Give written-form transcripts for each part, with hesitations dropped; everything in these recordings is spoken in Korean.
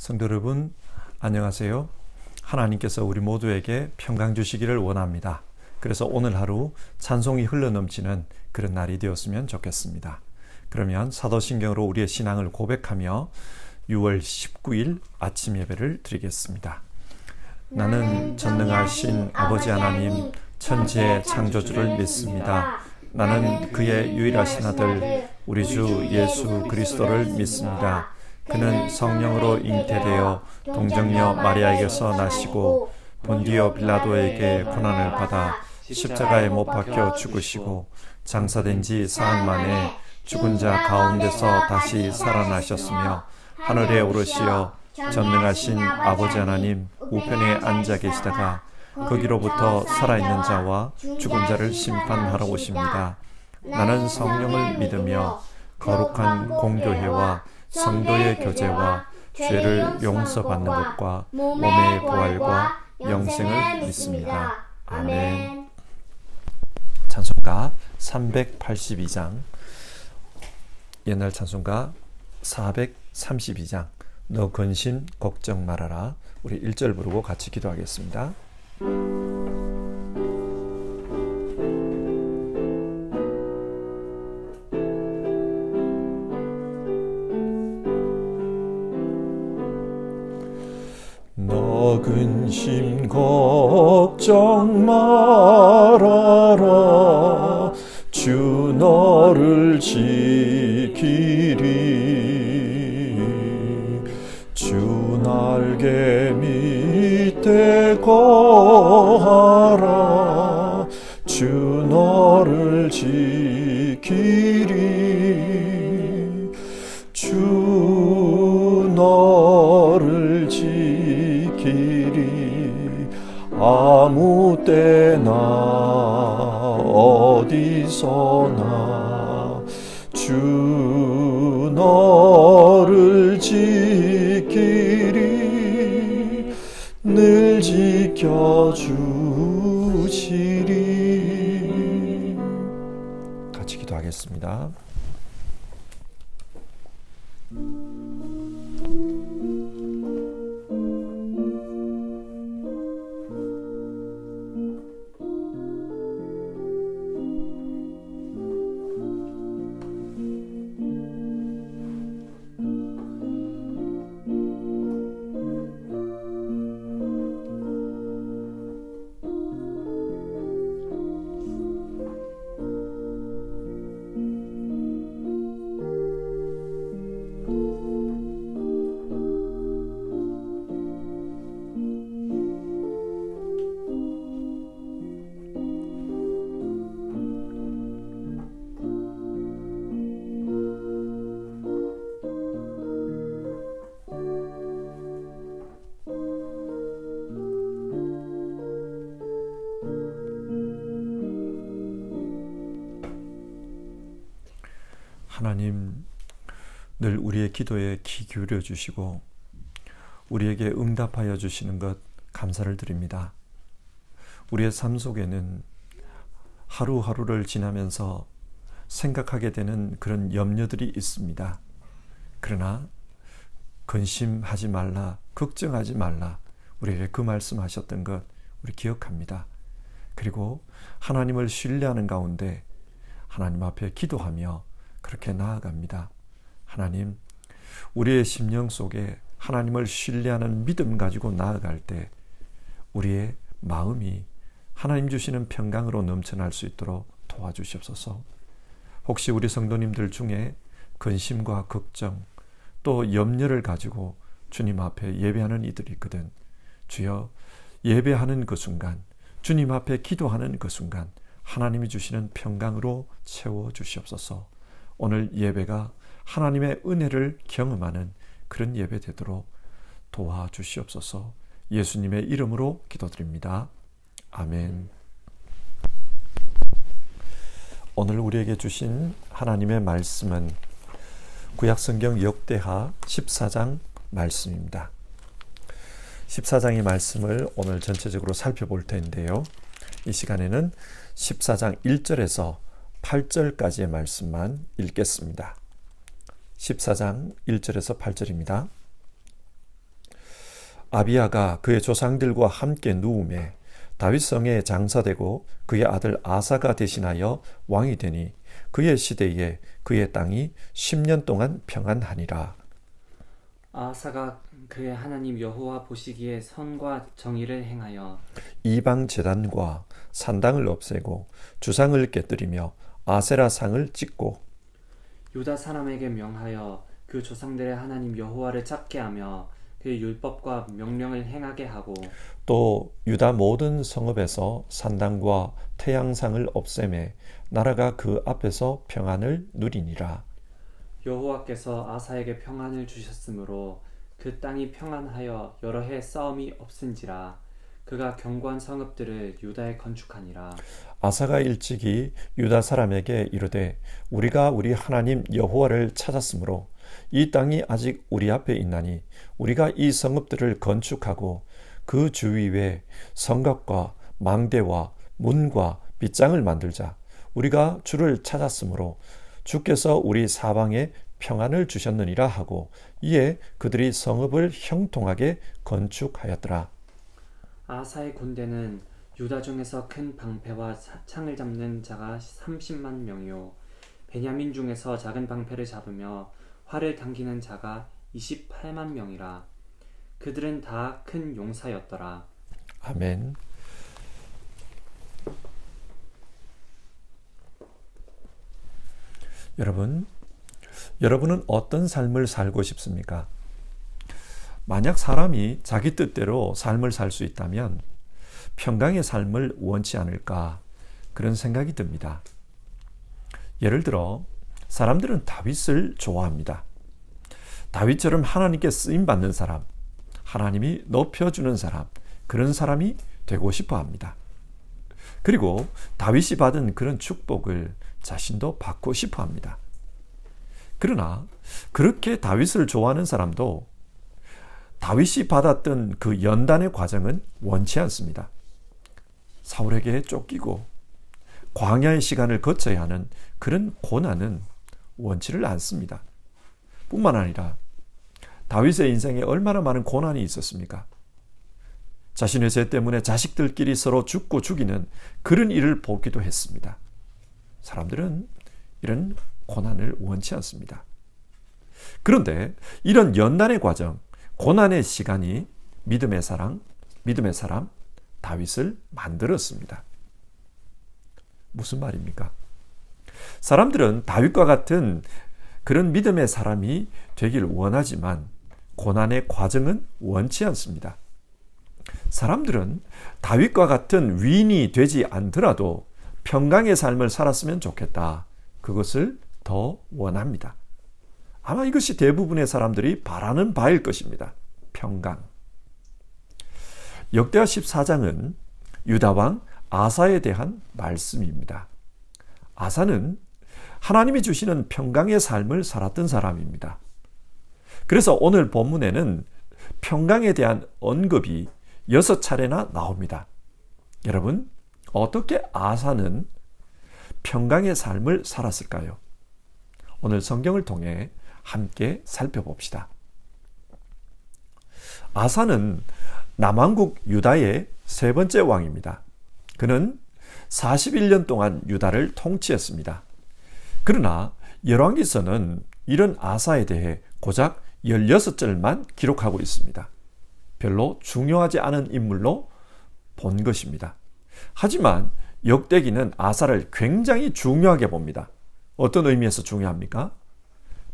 성도 여러분, 안녕하세요. 하나님께서 우리 모두에게 평강 주시기를 원합니다. 그래서 오늘 하루 찬송이 흘러넘치는 그런 날이 되었으면 좋겠습니다. 그러면 사도신경으로 우리의 신앙을 고백하며 6월 19일 아침 예배를 드리겠습니다. 나는 전능하신 아버지 하나님 천지의 창조주를 믿습니다. 나는 그의 유일하신 아들 우리 주 예수 그리스도를 믿습니다. 그는 성령으로 잉태되어 동정녀 마리아에게서 나시고 본디오 빌라도에게 고난을 받아 십자가에 못 박혀 죽으시고 장사된 지 사흘 만에 죽은 자 가운데서 다시 살아나셨으며 하늘에 오르시어 전능하신 아버지 하나님 우편에 앉아 계시다가 거기로부터 살아있는 자와 죽은 자를 심판하러 오십니다. 나는 성령을 믿으며 거룩한 공교회와 성도의 교제와 죄를 용서받는 것과 몸의 부활과 영생을 믿습니다. 아멘. 찬송가 382장, 옛날 찬송가 432장, 너 근심 걱정 말아라. 우리 1절 부르고 같이 기도하겠습니다. 너 근심 걱정 말아라. 주 너를 지키리. 주 날개 밑에 거하라. 주 너를 지키리. 주 너를 지키리. 아무 때나 어디서나 주 너를 지키리. 늘 지켜주시리. 같이 기도하겠습니다. 하나님, 늘 우리의 기도에 귀 기울여 주시고 우리에게 응답하여 주시는 것 감사를 드립니다. 우리의 삶 속에는 하루하루를 지나면서 생각하게 되는 그런 염려들이 있습니다. 그러나 근심하지 말라, 걱정하지 말라, 우리에게 그 말씀하셨던 것 우리 기억합니다. 그리고 하나님을 신뢰하는 가운데 하나님 앞에 기도하며 그렇게 나아갑니다. 하나님, 우리의 심령 속에 하나님을 신뢰하는 믿음 가지고 나아갈 때 우리의 마음이 하나님 주시는 평강으로 넘쳐날 수 있도록 도와주시옵소서. 혹시 우리 성도님들 중에 근심과 걱정 또 염려를 가지고 주님 앞에 예배하는 이들이 있거든. 주여, 예배하는 그 순간, 주님 앞에 기도하는 그 순간 하나님이 주시는 평강으로 채워주시옵소서. 오늘 예배가 하나님의 은혜를 경험하는 그런 예배 되도록 도와주시옵소서. 예수님의 이름으로 기도드립니다. 아멘. 오늘 우리에게 주신 하나님의 말씀은 구약성경 역대하 14장 말씀입니다. 14장의 말씀을 오늘 전체적으로 살펴볼 텐데요. 이 시간에는 14장 1절에서 8절까지의 말씀만 읽겠습니다. 14장 1절에서 8절입니다. 아비야가 그의 조상들과 함께 누우매 다윗 성에 장사되고 그의 아들 아사가 대신하여 왕이 되니 그의 시대에 그의 땅이 10년 동안 평안하니라. 아사가 그의 하나님 여호와 보시기에 선과 정의를 행하여 이방 제단과 산당을 없애고 주상을 깨뜨리며 아세라 상을 찍고 유다 사람에게 명하여 그 조상들의 하나님 여호와를 찾게 하며 그의 율법과 명령을 행하게 하고 또 유다 모든 성읍에서 산당과 태양상을 없애매 나라가 그 앞에서 평안을 누리니라. 여호와께서 아사에게 평안을 주셨으므로 그 땅이 평안하여 여러 해 싸움이 없은지라. 그가 견고한 성읍들을 유다에 건축하니라. 아사가 일찍이 유다 사람에게 이르되 우리가 우리 하나님 여호와를 찾았으므로 이 땅이 아직 우리 앞에 있나니 우리가 이 성읍들을 건축하고 그 주위에 성곽과 망대와 문과 빗장을 만들자. 우리가 주를 찾았으므로 주께서 우리 사방에 평안을 주셨느니라 하고 이에 그들이 성읍을 형통하게 건축하였더라. 아사의 군대는 유다 중에서 큰 방패와 창을 잡는 자가 30만 명이요 베냐민 중에서 작은 방패를 잡으며 활을 당기는 자가 28만 명이라. 그들은 다 큰 용사였더라. 아멘. 여러분은 어떤 삶을 살고 싶습니까? 만약 사람이 자기 뜻대로 삶을 살 수 있다면 평강의 삶을 원치 않을까 그런 생각이 듭니다. 예를 들어 사람들은 다윗을 좋아합니다. 다윗처럼 하나님께 쓰임받는 사람, 하나님이 높여주는 사람, 그런 사람이 되고 싶어 합니다. 그리고 다윗이 받은 그런 축복을 자신도 받고 싶어 합니다. 그러나 그렇게 다윗을 좋아하는 사람도 다윗이 받았던 그 연단의 과정은 원치 않습니다. 사울에게 쫓기고 광야의 시간을 거쳐야 하는 그런 고난은 원치를 않습니다. 뿐만 아니라 다윗의 인생에 얼마나 많은 고난이 있었습니까? 자신의 죄 때문에 자식들끼리 서로 죽고 죽이는 그런 일을 보기도 했습니다. 사람들은 이런 고난을 원치 않습니다. 그런데 이런 연단의 과정, 고난의 시간이 믿음의 사람 다윗을 만들었습니다. 무슨 말입니까? 사람들은 다윗과 같은 그런 믿음의 사람이 되길 원하지만 고난의 과정은 원치 않습니다. 사람들은 다윗과 같은 위인이 되지 않더라도 평강의 삶을 살았으면 좋겠다. 그것을 더 원합니다. 아마 이것이 대부분의 사람들이 바라는 바일 것입니다. 평강. 역대하 14장은 유다왕 아사에 대한 말씀입니다. 아사는 하나님이 주시는 평강의 삶을 살았던 사람입니다. 그래서 오늘 본문에는 평강에 대한 언급이 6차례나 나옵니다. 여러분, 어떻게 아사는 평강의 삶을 살았을까요? 오늘 성경을 통해 함께 살펴봅시다. 아사는 남왕국 유다의 세 번째 왕입니다. 그는 41년 동안 유다를 통치했습니다. 그러나 열왕기서는 이런 아사에 대해 고작 16절만 기록하고 있습니다. 별로 중요하지 않은 인물로 본 것입니다. 하지만 역대기는 아사를 굉장히 중요하게 봅니다. 어떤 의미에서 중요합니까?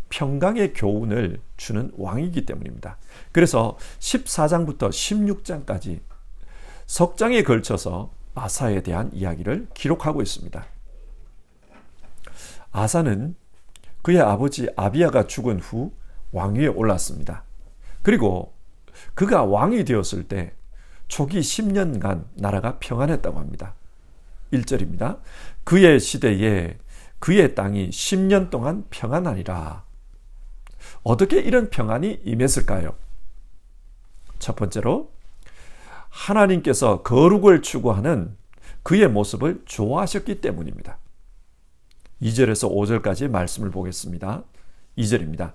평강의 교훈을 주는 왕이기 때문입니다. 그래서 14장부터 16장까지 석 장에 걸쳐서 아사에 대한 이야기를 기록하고 있습니다. 아사는 그의 아버지 아비야가 죽은 후 왕위에 올랐습니다. 그리고 그가 왕이 되었을 때 초기 10년간 나라가 평안했다고 합니다. 1절입니다. 그의 시대에 그의 땅이 10년 동안 평안하니라. 어떻게 이런 평안이 임했을까요? 첫 번째로 하나님께서 거룩을 추구하는 그의 모습을 좋아하셨기 때문입니다. 2절에서 5절까지 말씀을 보겠습니다. 2절입니다.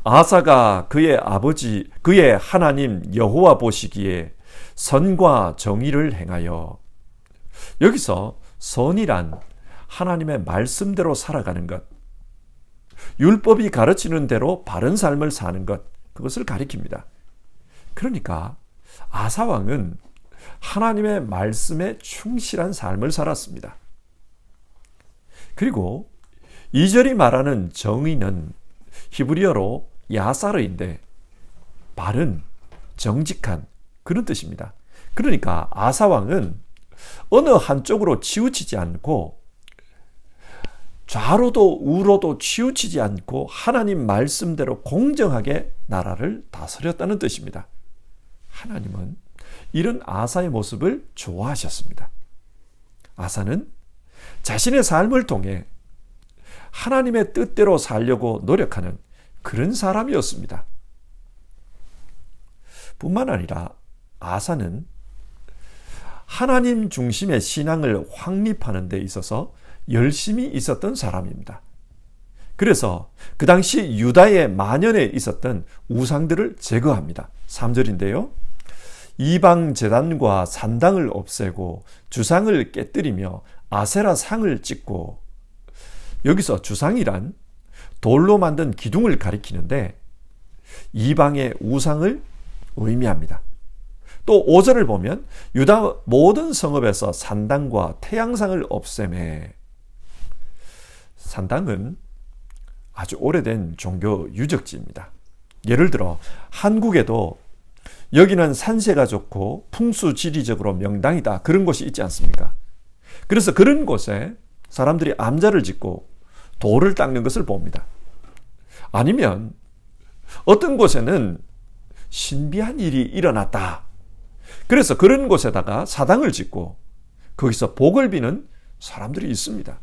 아사가 그의 아버지 그의 하나님 여호와 보시기에 선과 정의를 행하여, 여기서 선이란 하나님의 말씀대로 살아가는 것, 율법이 가르치는 대로 바른 삶을 사는 것, 그것을 가리킵니다. 그러니까 아사 왕은 하나님의 말씀에 충실한 삶을 살았습니다. 그리고 2절이 말하는 정의는 히브리어로 야사르인데 바른, 정직한 그런 뜻입니다. 그러니까 아사 왕은 어느 한쪽으로 치우치지 않고 좌로도 우로도 치우치지 않고 하나님 말씀대로 공정하게 나라를 다스렸다는 뜻입니다. 하나님은 이런 아사의 모습을 좋아하셨습니다. 아사는 자신의 삶을 통해 하나님의 뜻대로 살려고 노력하는 그런 사람이었습니다. 뿐만 아니라 아사는 하나님 중심의 신앙을 확립하는 데 있어서 열심히 있었던 사람입니다. 그래서 그 당시 유다의 만연에 있었던 우상들을 제거합니다. 3절인데요. 이방 제단과 산당을 없애고 주상을 깨뜨리며 아세라 상을 찍고, 여기서 주상이란 돌로 만든 기둥을 가리키는데 이방의 우상을 의미합니다. 또 5절을 보면 유다 모든 성읍에서 산당과 태양상을 없애매. 산당은 아주 오래된 종교 유적지입니다. 예를 들어 한국에도 여기는 산세가 좋고 풍수지리적으로 명당이다, 그런 곳이 있지 않습니까? 그래서 그런 곳에 사람들이 암자를 짓고 돌을 닦는 것을 봅니다. 아니면 어떤 곳에는 신비한 일이 일어났다, 그래서 그런 곳에다가 사당을 짓고 거기서 복을 비는 사람들이 있습니다.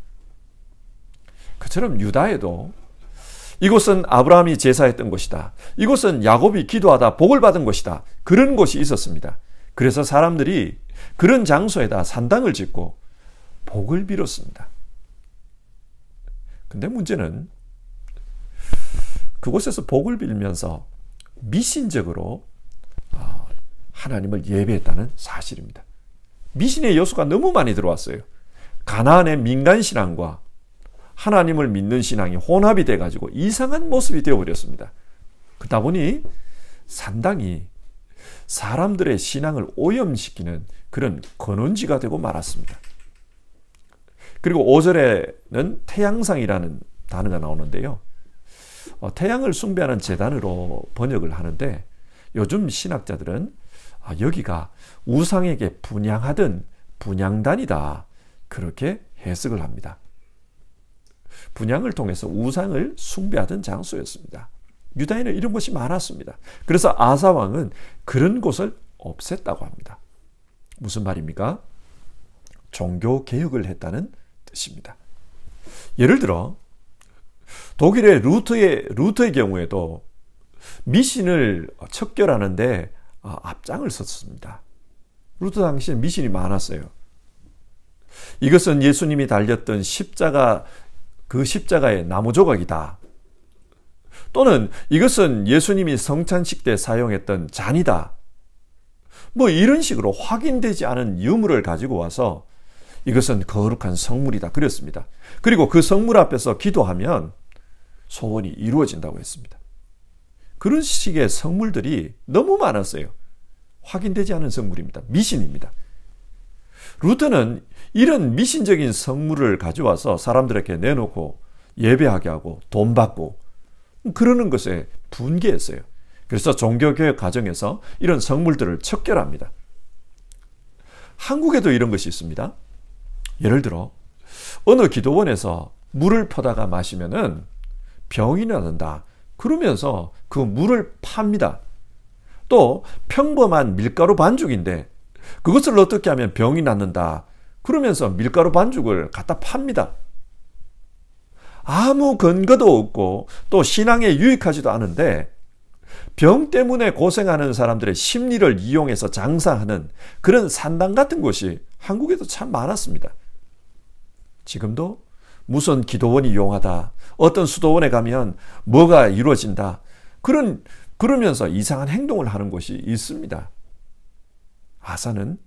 그처럼 유다에도 이곳은 아브라함이 제사했던 곳이다, 이곳은 야곱이 기도하다 복을 받은 곳이다, 그런 곳이 있었습니다. 그래서 사람들이 그런 장소에다 산당을 짓고 복을 빌었습니다. 근데 문제는 그곳에서 복을 빌면서 미신적으로 하나님을 예배했다는 사실입니다. 미신의 요소가 너무 많이 들어왔어요. 가나안의 민간신앙과 하나님을 믿는 신앙이 혼합이 돼가지고 이상한 모습이 되어버렸습니다. 그러다 보니 산당이 사람들의 신앙을 오염시키는 그런 근원지가 되고 말았습니다. 그리고 5절에는 태양상이라는 단어가 나오는데요. 태양을 숭배하는 제단으로 번역을 하는데 요즘 신학자들은 여기가 우상에게 분향하던 분향단이다, 그렇게 해석을 합니다. 분향을 통해서 우상을 숭배하던 장소였습니다. 유다에는 이런 곳이 많았습니다. 그래서 아사 왕은 그런 곳을 없앴다고 합니다. 무슨 말입니까? 종교 개혁을 했다는 뜻입니다. 예를 들어 독일의 루터의 경우에도 미신을 척결하는데 앞장을 섰습니다. 루터 당시에 미신이 많았어요. 이것은 예수님이 달렸던 십자가, 그 십자가의 나무 조각이다, 또는 이것은 예수님이 성찬식 때 사용했던 잔이다, 뭐 이런 식으로 확인되지 않은 유물을 가지고 와서 이것은 거룩한 성물이다 그랬습니다. 그리고 그 성물 앞에서 기도하면 소원이 이루어진다고 했습니다. 그런 식의 성물들이 너무 많았어요. 확인되지 않은 성물입니다. 미신입니다. 루터는 이런 미신적인 성물을 가져와서 사람들에게 내놓고 예배하게 하고 돈 받고 그러는 것에 분개했어요. 그래서 종교개혁 과정에서 이런 성물들을 척결합니다. 한국에도 이런 것이 있습니다. 예를 들어 어느 기도원에서 물을 퍼다가 마시면은 병이 나는다, 그러면서 그 물을 팝니다. 또 평범한 밀가루 반죽인데 그것을 어떻게 하면 병이 낫는다, 그러면서 밀가루 반죽을 갖다 팝니다. 아무 근거도 없고 또 신앙에 유익하지도 않은데 병 때문에 고생하는 사람들의 심리를 이용해서 장사하는 그런 산당 같은 곳이 한국에도 참 많았습니다. 지금도 무슨 기도원이 용하다, 어떤 수도원에 가면 뭐가 이루어진다. 그러면서 이상한 행동을 하는 곳이 있습니다. 아사는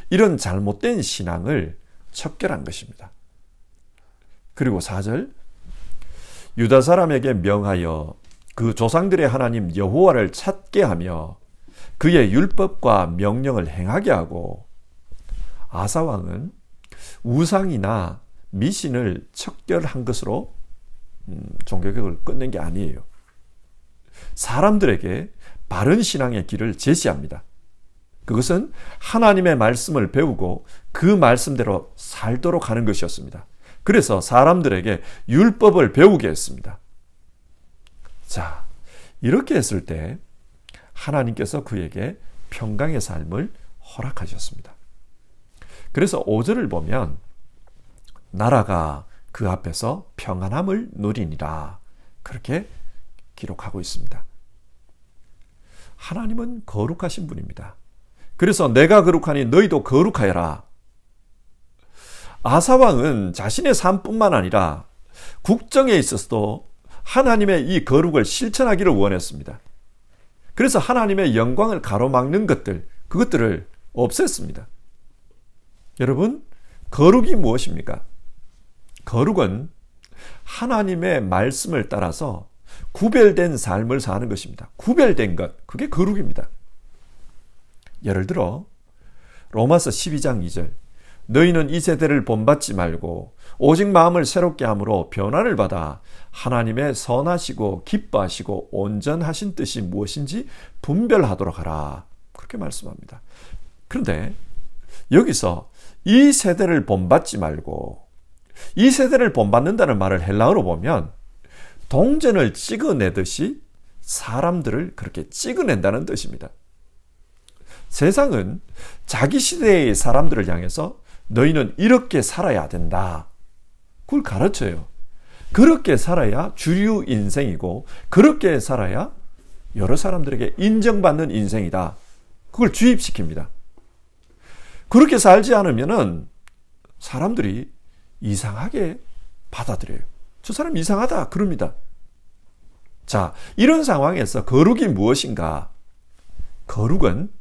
이런 잘못된 신앙을 척결한 것입니다. 그리고 4절, 유다 사람에게 명하여 그 조상들의 하나님 여호와를 찾게 하며 그의 율법과 명령을 행하게 하고, 아사 왕은 우상이나 미신을 척결한 것으로 종교개혁을 끝낸 게 아니에요. 사람들에게 바른 신앙의 길을 제시합니다. 그것은 하나님의 말씀을 배우고 그 말씀대로 살도록 하는 것이었습니다. 그래서 사람들에게 율법을 배우게 했습니다. 자, 이렇게 했을 때 하나님께서 그에게 평강의 삶을 허락하셨습니다. 그래서 5절을 보면 나라가 그 앞에서 평안함을 누리니라, 그렇게 기록하고 있습니다. 하나님은 거룩하신 분입니다. 그래서 내가 거룩하니 너희도 거룩하여라. 아사 왕은 자신의 삶뿐만 아니라 국정에 있어서도 하나님의 이 거룩을 실천하기를 원했습니다. 그래서 하나님의 영광을 가로막는 그것들을 없앴습니다. 여러분, 거룩이 무엇입니까? 거룩은 하나님의 말씀을 따라서 구별된 삶을 사는 것입니다. 구별된 것, 그게 거룩입니다. 예를 들어 로마서 12장 2절, 너희는 이 세대를 본받지 말고 오직 마음을 새롭게 함으로 변화를 받아 하나님의 선하시고 기뻐하시고 온전하신 뜻이 무엇인지 분별하도록 하라, 그렇게 말씀합니다. 그런데 여기서 이 세대를 본받지 말고, 이 세대를 본받는다는 말을 헬라어로 보면 동전을 찍어내듯이 사람들을 그렇게 찍어낸다는 뜻입니다. 세상은 자기 시대의 사람들을 향해서 너희는 이렇게 살아야 된다, 그걸 가르쳐요. 그렇게 살아야 주류 인생이고, 그렇게 살아야 여러 사람들에게 인정받는 인생이다, 그걸 주입시킵니다. 그렇게 살지 않으면은 사람들이 이상하게 받아들여요. 저 사람 이상하다 그럽니다. 자, 이런 상황에서 거룩이 무엇인가? 거룩은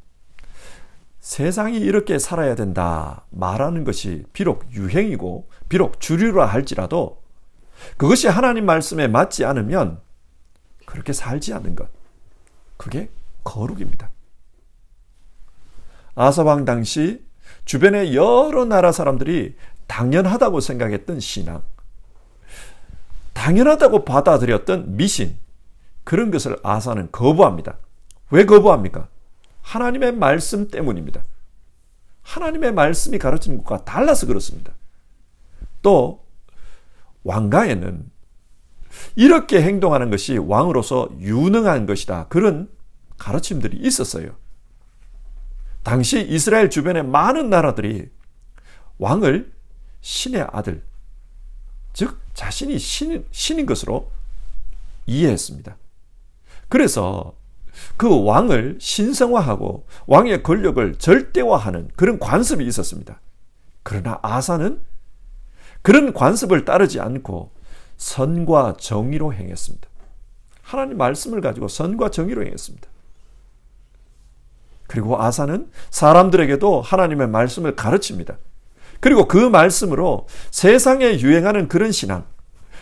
세상이 이렇게 살아야 된다 말하는 것이 비록 유행이고 비록 주류라 할지라도 그것이 하나님 말씀에 맞지 않으면 그렇게 살지 않는 것, 그게 거룩입니다. 아사 왕 당시 주변의 여러 나라 사람들이 당연하다고 생각했던 신앙, 당연하다고 받아들였던 미신, 그런 것을 아사는 거부합니다. 왜 거부합니까? 하나님의 말씀 때문입니다. 하나님의 말씀이 가르치는 것과 달라서 그렇습니다. 또 왕가에는 이렇게 행동하는 것이 왕으로서 유능한 것이다, 그런 가르침들이 있었어요. 당시 이스라엘 주변의 많은 나라들이 왕을 신의 아들, 즉 자신이 신인 것으로 이해했습니다. 그래서 그 왕을 신성화하고 왕의 권력을 절대화하는 그런 관습이 있었습니다. 그러나 아사는 그런 관습을 따르지 않고 선과 정의로 행했습니다. 하나님 말씀을 가지고 선과 정의로 행했습니다. 그리고 아사는 사람들에게도 하나님의 말씀을 가르칩니다. 그리고 그 말씀으로 세상에 유행하는 그런 신앙,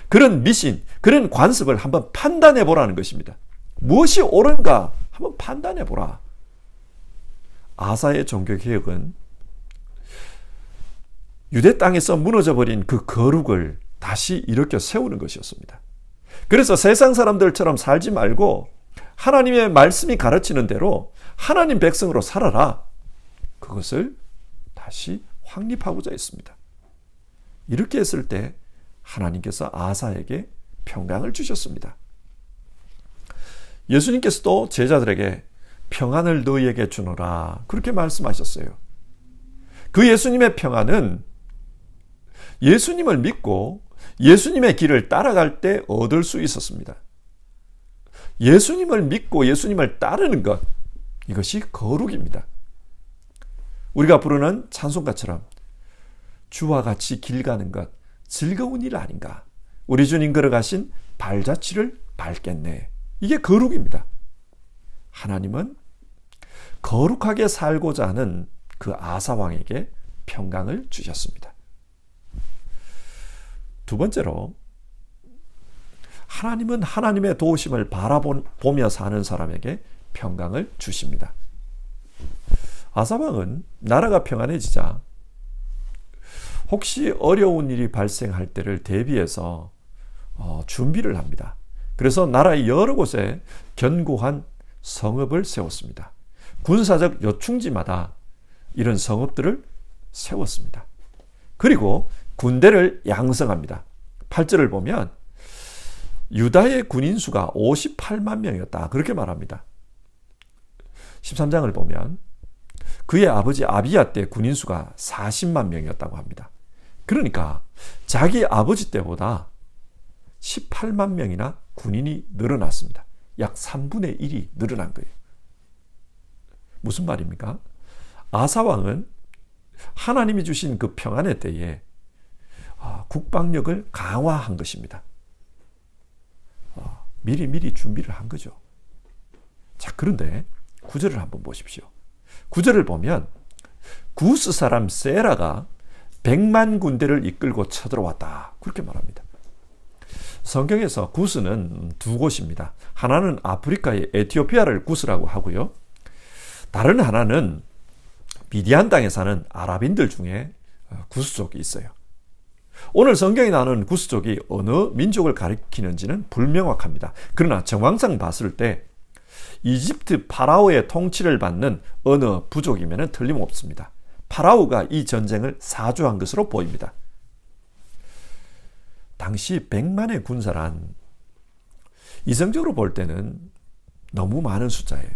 그런 미신, 그런 관습을 한번 판단해 보라는 것입니다. 무엇이 옳은가 한번 판단해 보라. 아사의 종교개혁은 유대 땅에서 무너져버린 그 거룩을 다시 일으켜 세우는 것이었습니다. 그래서 세상 사람들처럼 살지 말고 하나님의 말씀이 가르치는 대로 하나님 백성으로 살아라, 그것을 다시 확립하고자 했습니다. 이렇게 했을 때 하나님께서 아사에게 평강을 주셨습니다. 예수님께서도 제자들에게 평안을 너희에게 주노라, 그렇게 말씀하셨어요. 그 예수님의 평안은 예수님을 믿고 예수님의 길을 따라갈 때 얻을 수 있었습니다. 예수님을 믿고 예수님을 따르는 것, 이것이 거룩입니다. 우리가 부르는 찬송가처럼 주와 같이 길 가는 것 즐거운 일 아닌가, 우리 주님 걸어가신 발자취를 밟겠네. 이게 거룩입니다. 하나님은 거룩하게 살고자 하는 그 아사 왕에게 평강을 주셨습니다. 두 번째로, 하나님은 하나님의 도우심을 바라보며 사는 사람에게 평강을 주십니다. 아사 왕은 나라가 평안해지자 혹시 어려운 일이 발생할 때를 대비해서 준비를 합니다. 그래서 나라의 여러 곳에 견고한 성읍을 세웠습니다. 군사적 요충지마다 이런 성읍들을 세웠습니다. 그리고 군대를 양성합니다. 8절을 보면 유다의 군인 수가 58만 명이었다. 그렇게 말합니다. 13장을 보면 그의 아버지 아비야 때 군인 수가 40만 명이었다고 합니다. 그러니까 자기 아버지 때보다 18만 명이나 군인이 늘어났습니다. 약 3분의 1이 늘어난 거예요. 무슨 말입니까? 아사왕은 하나님이 주신 그 평안의 때에 국방력을 강화한 것입니다. 미리 준비를 한 거죠. 자, 그런데 9절을 한번 보십시오. 9절을 보면 구스 사람 세라가 100만 군대를 이끌고 쳐들어왔다. 그렇게 말합니다. 성경에서 구스는 두 곳입니다. 하나는 아프리카의 에티오피아를 구스라고 하고요. 다른 하나는 미디안 땅에 사는 아랍인들 중에 구스족이 있어요. 오늘 성경에 나오는 구스족이 어느 민족을 가리키는지는 불명확합니다. 그러나 정황상 봤을 때 이집트 파라오의 통치를 받는 어느 부족이면 틀림없습니다. 파라오가 이 전쟁을 사주한 것으로 보입니다. 당시 100만의 군사란 이성적으로 볼 때는 너무 많은 숫자예요.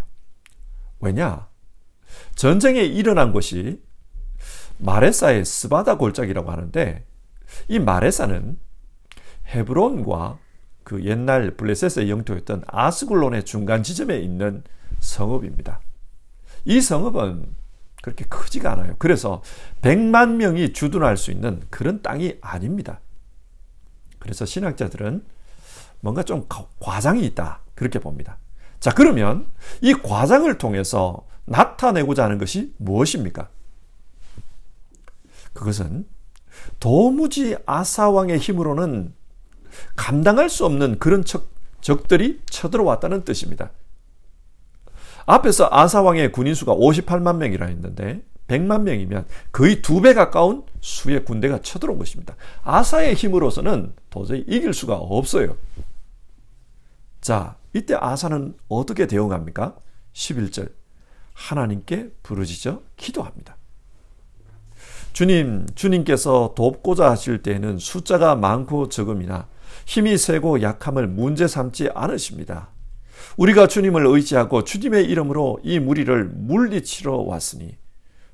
왜냐? 전쟁에 일어난 곳이 마레사의 스바다 골짜기라고 하는데, 이 마레사는 헤브론과 그 옛날 블레셋의 영토였던 아스글론의 중간 지점에 있는 성읍입니다. 이 성읍은 그렇게 크지가 않아요. 그래서 100만 명이 주둔할 수 있는 그런 땅이 아닙니다. 그래서 신학자들은 뭔가 좀 과장이 있다, 그렇게 봅니다. 자, 그러면 이 과장을 통해서 나타내고자 하는 것이 무엇입니까? 그것은 도무지 아사왕의 힘으로는 감당할 수 없는 그런 적들이 쳐들어왔다는 뜻입니다. 앞에서 아사왕의 군인수가 58만 명이라 했는데 100만 명이면 거의 2배 가까운 수의 군대가 쳐들어온 것입니다. 아사의 힘으로서는 도저히 이길 수가 없어요. 자, 이때 아사는 어떻게 대응합니까? 11절, 하나님께 부르짖어 기도합니다. 주님께서 돕고자 하실 때에는 숫자가 많고 적음이나 힘이 세고 약함을 문제 삼지 않으십니다. 우리가 주님을 의지하고 주님의 이름으로 이 무리를 물리치러 왔으니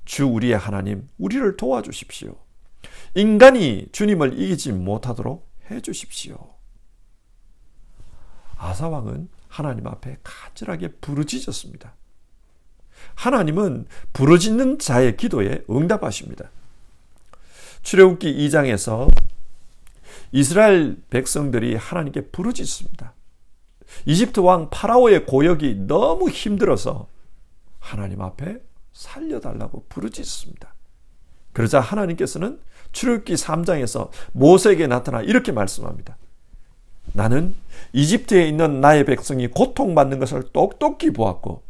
주 우리의 하나님, 우리를 도와주십시오. 인간이 주님을 이기지 못하도록 해주십시오. 아사왕은 하나님 앞에 간절하게 부르짖었습니다. 하나님은 부르짖는 자의 기도에 응답하십니다. 출애굽기 2장에서 이스라엘 백성들이 하나님께 부르짖습니다. 이집트 왕 파라오의 고역이 너무 힘들어서 하나님 앞에 살려달라고 부르짖습니다. 그러자 하나님께서는 출애굽기 3장에서 모세에게 나타나 이렇게 말씀합니다. 나는 이집트에 있는 나의 백성이 고통받는 것을 똑똑히 보았고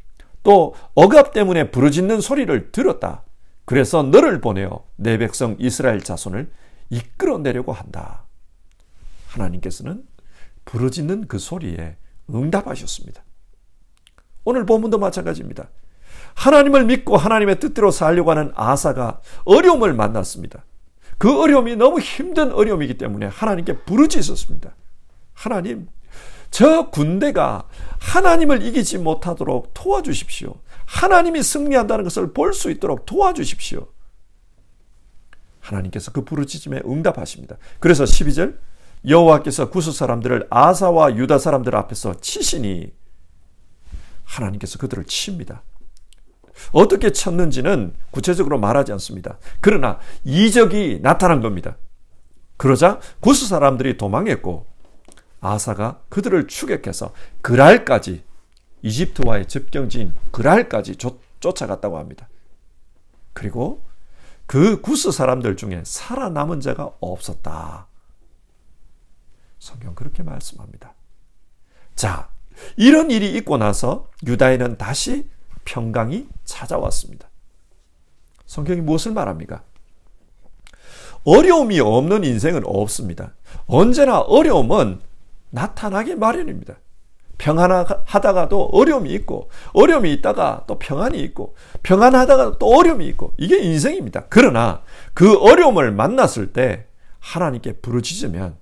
또 억압 때문에 부르짖는 소리를 들었다. 그래서 너를 보내어 내 백성 이스라엘 자손을 이끌어내려고 한다. 하나님께서는 부르짖는 그 소리에 응답하셨습니다. 오늘 본문도 마찬가지입니다. 하나님을 믿고 하나님의 뜻대로 살려고 하는 아사가 어려움을 만났습니다. 그 어려움이 너무 힘든 어려움이기 때문에 하나님께 부르짖었습니다. 하나님, 저 군대가 하나님을 이기지 못하도록 도와주십시오. 하나님이 승리한다는 것을 볼 수 있도록 도와주십시오. 하나님께서 그 부르짖음에 응답하십니다. 그래서 12절, 여호와께서 구스 사람들을 아사와 유다 사람들 앞에서 치시니 하나님께서 그들을 칩니다. 어떻게 쳤는지는 구체적으로 말하지 않습니다. 그러나 이적이 나타난 겁니다. 그러자 구스 사람들이 도망했고 아사가 그들을 추격해서 그랄까지, 이집트와의 접경지인 그랄까지 쫓아갔다고 합니다. 그리고 그 구스 사람들 중에 살아남은 자가 없었다. 성경 그렇게 말씀합니다. 자, 이런 일이 있고 나서 유다에는 다시 평강이 찾아왔습니다. 성경이 무엇을 말합니까? 어려움이 없는 인생은 없습니다. 언제나 어려움은 나타나기 마련입니다. 평안하다가도 어려움이 있고, 어려움이 있다가 또 평안이 있고, 평안하다가 또 어려움이 있고, 이게 인생입니다. 그러나 그 어려움을 만났을 때 하나님께 부르짖으면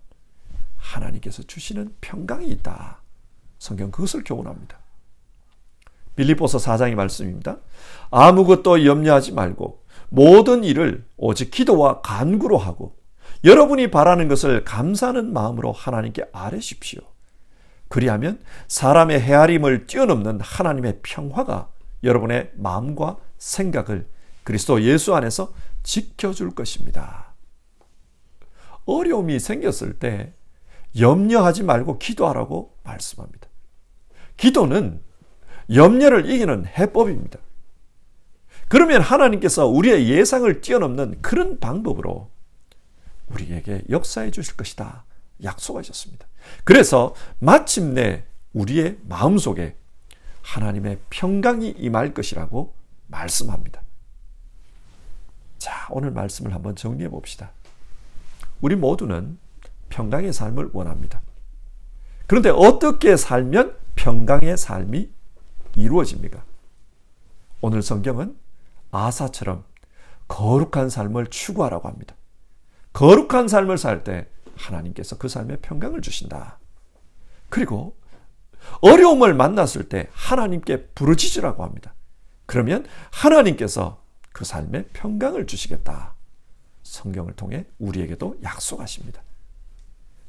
하나님께서 주시는 평강이 있다. 성경 그것을 교훈합니다. 빌립보서 4장의 말씀입니다. 아무것도 염려하지 말고 모든 일을 오직 기도와 간구로 하고 여러분이 바라는 것을 감사하는 마음으로 하나님께 아뢰십시오. 그리하면 사람의 헤아림을 뛰어넘는 하나님의 평화가 여러분의 마음과 생각을 그리스도 예수 안에서 지켜줄 것입니다. 어려움이 생겼을 때 염려하지 말고 기도하라고 말씀합니다. 기도는 염려를 이기는 해법입니다. 그러면 하나님께서 우리의 예상을 뛰어넘는 그런 방법으로 우리에게 역사해 주실 것이다 약속하셨습니다. 그래서 마침내 우리의 마음속에 하나님의 평강이 임할 것이라고 말씀합니다. 자, 오늘 말씀을 한번 정리해 봅시다. 우리 모두는 평강의 삶을 원합니다. 그런데 어떻게 살면 평강의 삶이 이루어집니까? 오늘 성경은 아사처럼 거룩한 삶을 추구하라고 합니다. 거룩한 삶을 살 때 하나님께서 그 삶에 평강을 주신다. 그리고 어려움을 만났을 때 하나님께 부르짖으라고 합니다. 그러면 하나님께서 그 삶에 평강을 주시겠다. 성경을 통해 우리에게도 약속하십니다.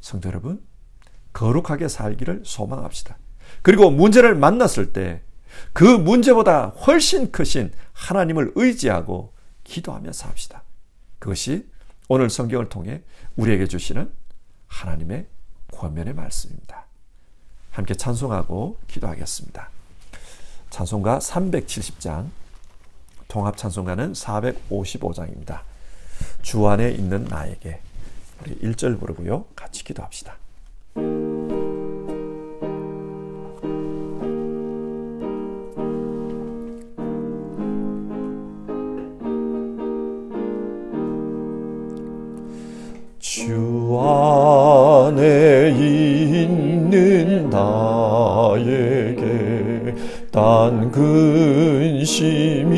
성도 여러분, 거룩하게 살기를 소망합시다. 그리고 문제를 만났을 때 그 문제보다 훨씬 크신 하나님을 의지하고 기도하며 삽시다. 그것이 오늘 성경을 통해 우리에게 주시는 하나님의 권면의 말씀입니다. 함께 찬송하고 기도하겠습니다. 찬송가 370장, 통합 찬송가는 455장입니다. 주 안에 있는 나에게. 우리 1절 부르고요. 같이 기도합시다. 주 안에 있는 나에게 단 근심이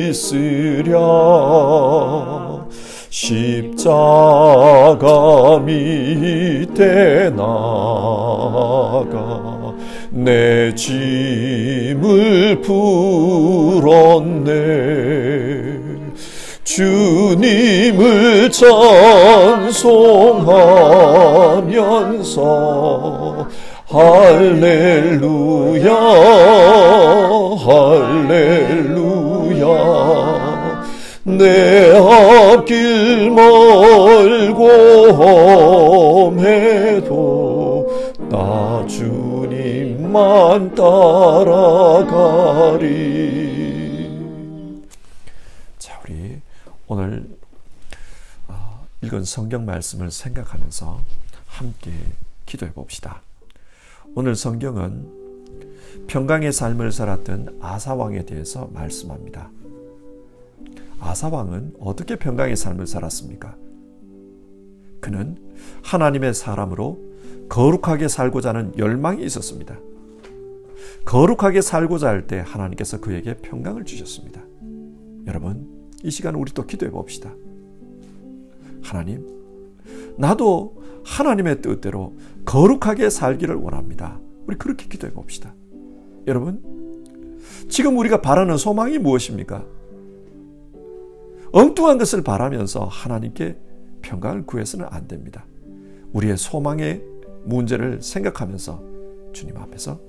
있으랴. 십자가 밑에 나가 내 짐을 풀었네. 주님을 찬송하면서 할렐루야 할렐루야. 내 앞길 멀고 험해도 나 주님만 따라가리. 자, 우리 오늘 읽은 성경 말씀을 생각하면서 함께 기도해 봅시다. 오늘 성경은 평강의 삶을 살았던 아사 왕에 대해서 말씀합니다. 아사 왕은 어떻게 평강의 삶을 살았습니까? 그는 하나님의 사람으로 거룩하게 살고자 하는 열망이 있었습니다. 거룩하게 살고자 할 때 하나님께서 그에게 평강을 주셨습니다. 여러분, 이 시간 우리 또 기도해 봅시다. 하나님, 나도 하나님의 뜻대로 거룩하게 살기를 원합니다. 우리 그렇게 기도해 봅시다. 여러분, 지금 우리가 바라는 소망이 무엇입니까? 엉뚱한 것을 바라면서 하나님께 평강을 구해서는 안 됩니다. 우리의 소망의 문제를 생각하면서 주님 앞에서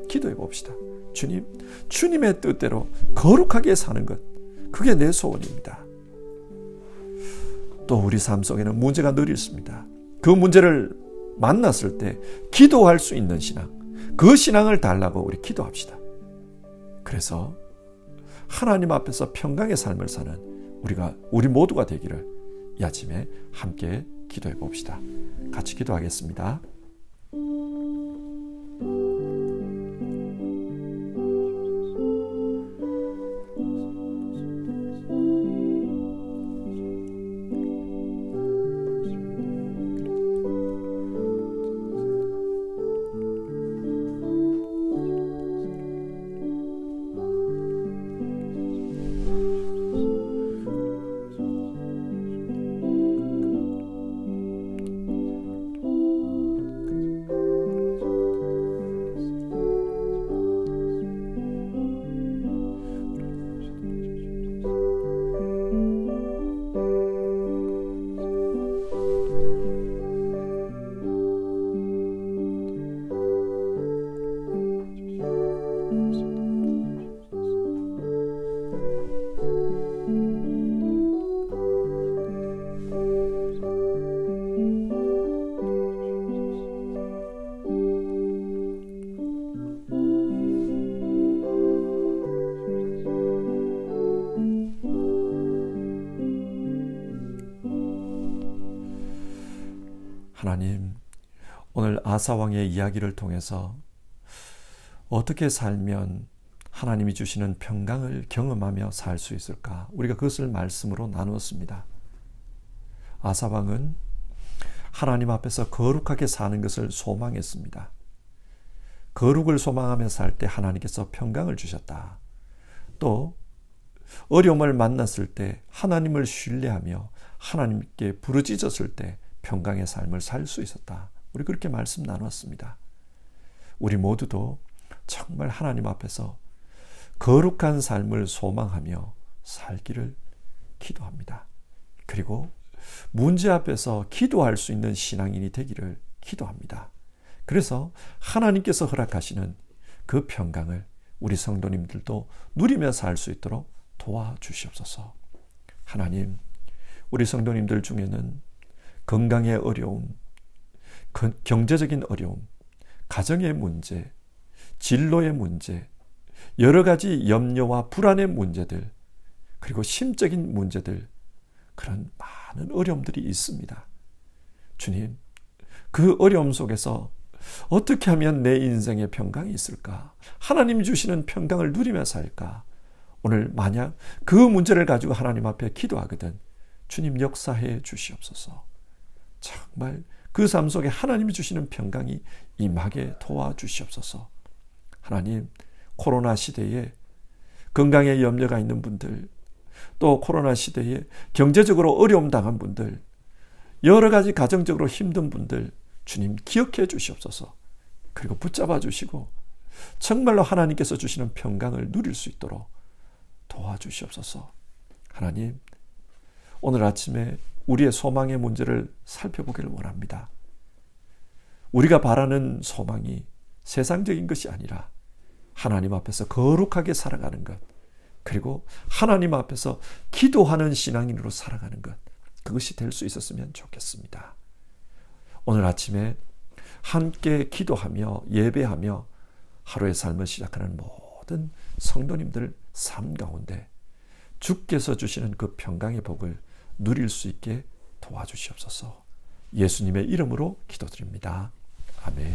기도해 봅시다. 주님, 주님의 뜻대로 거룩하게 사는 것, 그게 내 소원입니다. 또 우리 삶 속에는 문제가 늘 있습니다. 그 문제를 만났을 때 기도할 수 있는 신앙, 그 신앙을 달라고 우리 기도합시다. 그래서 하나님 앞에서 평강의 삶을 사는 우리 모두가 되기를 이 아침에 함께 기도해 봅시다. 같이 기도하겠습니다. 하나님, 오늘 아사왕의 이야기를 통해서 어떻게 살면 하나님이 주시는 평강을 경험하며 살 수 있을까? 우리가 그것을 말씀으로 나누었습니다. 아사왕은 하나님 앞에서 거룩하게 사는 것을 소망했습니다. 거룩을 소망하며 살 때 하나님께서 평강을 주셨다. 또 어려움을 만났을 때 하나님을 신뢰하며 하나님께 부르짖었을 때 평강의 삶을 살 수 있었다. 우리 그렇게 말씀 나눴습니다. 우리 모두도 정말 하나님 앞에서 거룩한 삶을 소망하며 살기를 기도합니다. 그리고 문제 앞에서 기도할 수 있는 신앙인이 되기를 기도합니다. 그래서 하나님께서 허락하시는 그 평강을 우리 성도님들도 누리며 살 수 있도록 도와주시옵소서. 하나님, 우리 성도님들 중에는 건강의 어려움, 경제적인 어려움, 가정의 문제, 진로의 문제, 여러 가지 염려와 불안의 문제들, 그리고 심적인 문제들, 그런 많은 어려움들이 있습니다. 주님, 그 어려움 속에서 어떻게 하면 내 인생에 평강이 있을까? 하나님 주시는 평강을 누리며 살까? 오늘 만약 그 문제를 가지고 하나님 앞에 기도하거든 주님 역사해 주시옵소서. 정말 그 삶 속에 하나님이 주시는 평강이 임하게 도와주시옵소서. 하나님, 코로나 시대에 건강에 염려가 있는 분들, 또 코로나 시대에 경제적으로 어려움 당한 분들, 여러 가지 가정적으로 힘든 분들 주님 기억해 주시옵소서. 그리고 붙잡아 주시고 정말로 하나님께서 주시는 평강을 누릴 수 있도록 도와주시옵소서. 하나님, 오늘 아침에 우리의 소망의 문제를 살펴보기를 원합니다. 우리가 바라는 소망이 세상적인 것이 아니라 하나님 앞에서 거룩하게 살아가는 것, 그리고 하나님 앞에서 기도하는 신앙인으로 살아가는 것, 그것이 될 수 있었으면 좋겠습니다. 오늘 아침에 함께 기도하며 예배하며 하루의 삶을 시작하는 모든 성도님들 삶 가운데 주께서 주시는 그 평강의 복을 누릴 수 있게 도와주시옵소서. 예수님의 이름으로 기도드립니다. 아멘.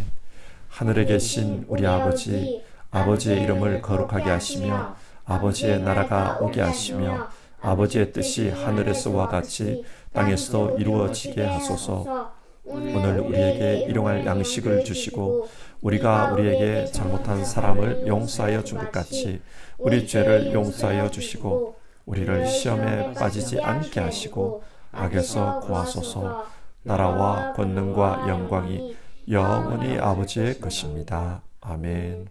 하늘에 계신 우리 아버지, 아버지의 이름을 거룩하게 하시며 아버지의 나라가 오게 하시며 아버지의 뜻이 하늘에서와 같이 땅에서도 이루어지게 하소서. 오늘 우리에게 일용할 양식을 주시고 우리가 우리에게 잘못한 사람을 용서하여 준 것 같이 우리 죄를 용서하여 주시고 우리를 시험에 빠지지 않게 하시고 악에서 구하소서. 나라와 권능과 영광이 영원히 아버지의 것입니다. 아멘.